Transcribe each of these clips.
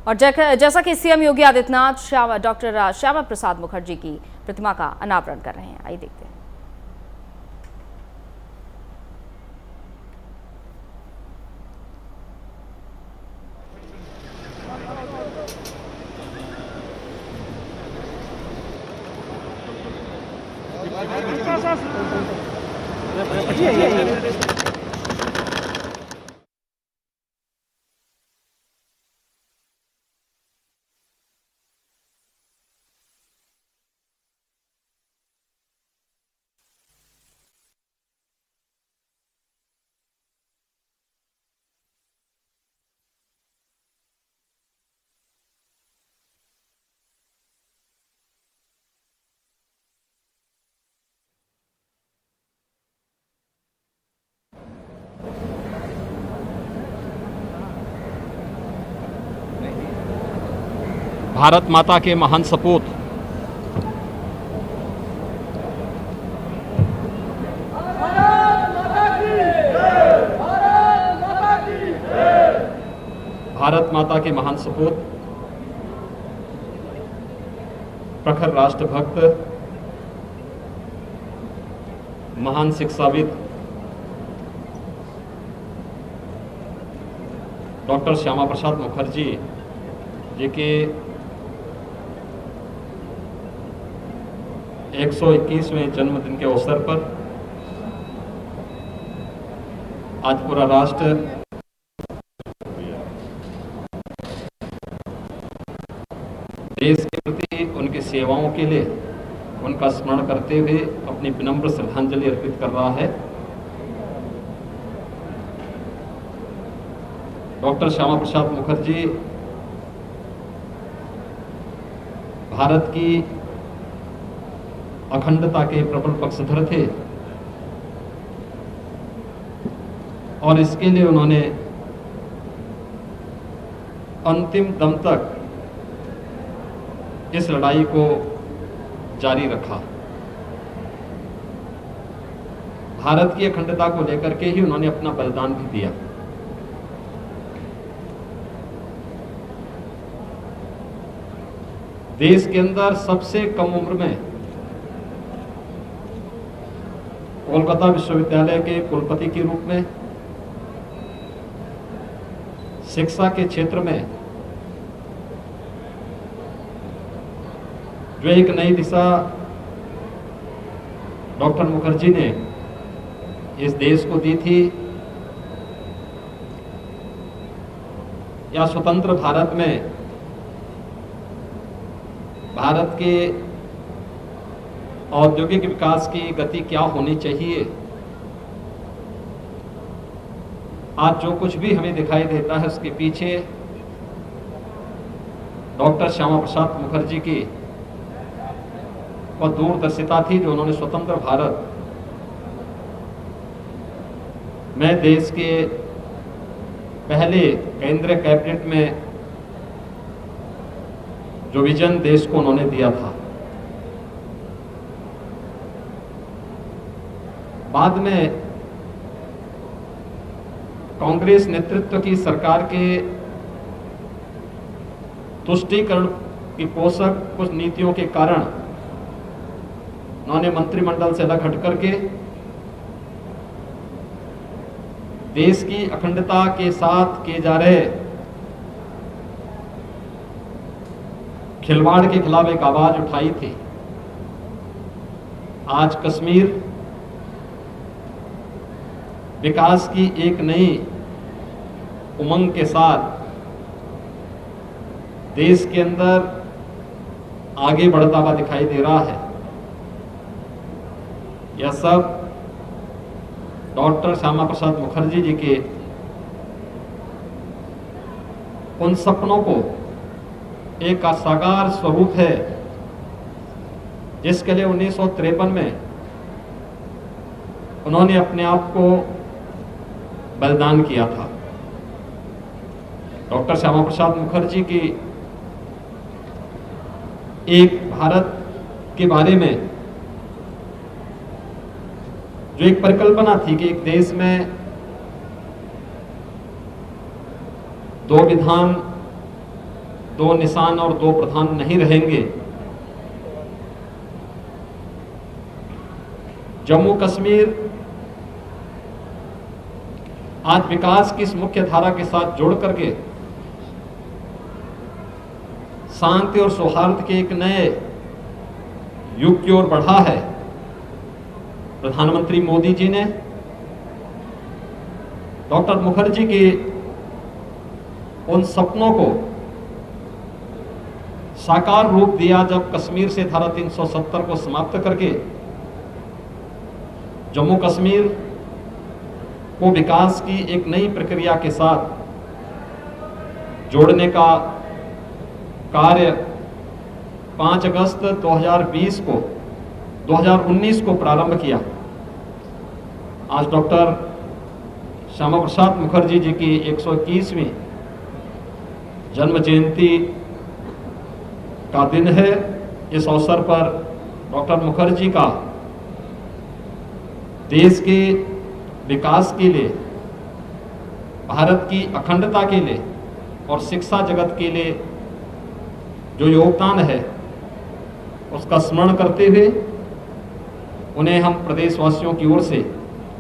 और जैसा कि सीएम योगी आदित्यनाथ डॉक्टर श्यामा प्रसाद मुखर्जी की प्रतिमा का अनावरण कर रहे हैं, आइए देखते हैं। भारत माता के महान सपूत भारत माता के महान सपूत प्रखर राष्ट्रभक्त, महान शिक्षाविद डॉक्टर श्यामा प्रसाद मुखर्जी जी के 121वें जन्मदिन के अवसर पर आज पूरा राष्ट्र देश के प्रति उनकी सेवाओं के लिए उनका स्मरण करते हुए अपनी विनम्र श्रद्धांजलि अर्पित कर रहा है। डॉक्टर श्यामा प्रसाद मुखर्जी भारत की अखंडता के प्रबल पक्षधर थे और इसके लिए उन्होंने अंतिम दम तक इस लड़ाई को जारी रखा। भारत की अखंडता को लेकर के ही उन्होंने अपना बलिदान भी दिया। देश के अंदर सबसे कम उम्र में कोलकाता विश्वविद्यालय के कुलपति के रूप में शिक्षा के क्षेत्र में जो एक नई दिशा डॉक्टर मुखर्जी ने इस देश को दी थी, या स्वतंत्र भारत में भारत के औद्योगिक विकास की गति क्या होनी चाहिए, आज जो कुछ भी हमें दिखाई देता है उसके पीछे डॉक्टर श्यामा प्रसाद मुखर्जी की वह दूरदर्शिता थी जो उन्होंने स्वतंत्र भारत में देश के पहले केंद्रीय कैबिनेट में जो विजन देश को उन्होंने दिया था। बाद में कांग्रेस नेतृत्व की सरकार के तुष्टीकरण की पोषक कुछ नीतियों के कारण उन्होंने मंत्रिमंडल से अलग हट करके देश की अखंडता के साथ किए जा रहे खिलवाड़ के खिलाफ एक आवाज उठाई थी। आज कश्मीर विकास की एक नई उमंग के साथ देश के अंदर आगे बढ़ता हुआ दिखाई दे रहा है। यह सब डॉक्टर श्यामा प्रसाद मुखर्जी जी के उन सपनों को एक साकार स्वरूप है जिसके लिए 1953 में उन्होंने अपने आप को बलिदान किया था। डॉक्टर श्यामा प्रसाद मुखर्जी की एक भारत के बारे में जो एक परिकल्पना थी कि एक देश में दो विधान दो निशान और दो प्रधान नहीं रहेंगे। जम्मू कश्मीर आज विकास की इस मुख्य धारा के साथ जोड़ करके शांति और सौहार्द के एक नए युग की ओर बढ़ा है। प्रधानमंत्री मोदी जी ने डॉक्टर मुखर्जी के उन सपनों को साकार रूप दिया जब कश्मीर से धारा 370 को समाप्त करके जम्मू कश्मीर को विकास की एक नई प्रक्रिया के साथ जोड़ने का कार्य 5 अगस्त 2019 को प्रारंभ किया। आज डॉक्टर श्यामा प्रसाद मुखर्जी जी की 121वीं जन्म जयंती का दिन है। इस अवसर पर डॉक्टर मुखर्जी का देश के विकास के लिए, भारत की अखंडता के लिए और शिक्षा जगत के लिए जो योगदान है उसका स्मरण करते हुए उन्हें हम प्रदेशवासियों की ओर से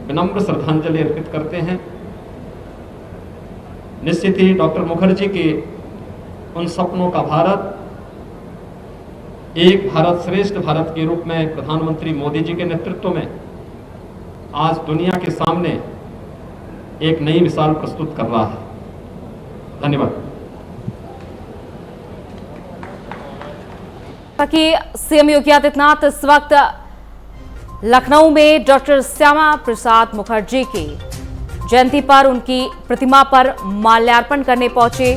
विनम्र श्रद्धांजलि अर्पित करते हैं। निश्चित ही डॉक्टर मुखर्जी के उन सपनों का भारत एक भारत श्रेष्ठ भारत के रूप में प्रधानमंत्री मोदी जी के नेतृत्व में आज दुनिया के सामने एक नई मिसाल प्रस्तुत कर रहा है। धन्यवाद। ताकि सीएम योगी आदित्यनाथ इस वक्त लखनऊ में डॉक्टर श्यामा प्रसाद मुखर्जी की जयंती पर उनकी प्रतिमा पर माल्यार्पण करने पहुंचे।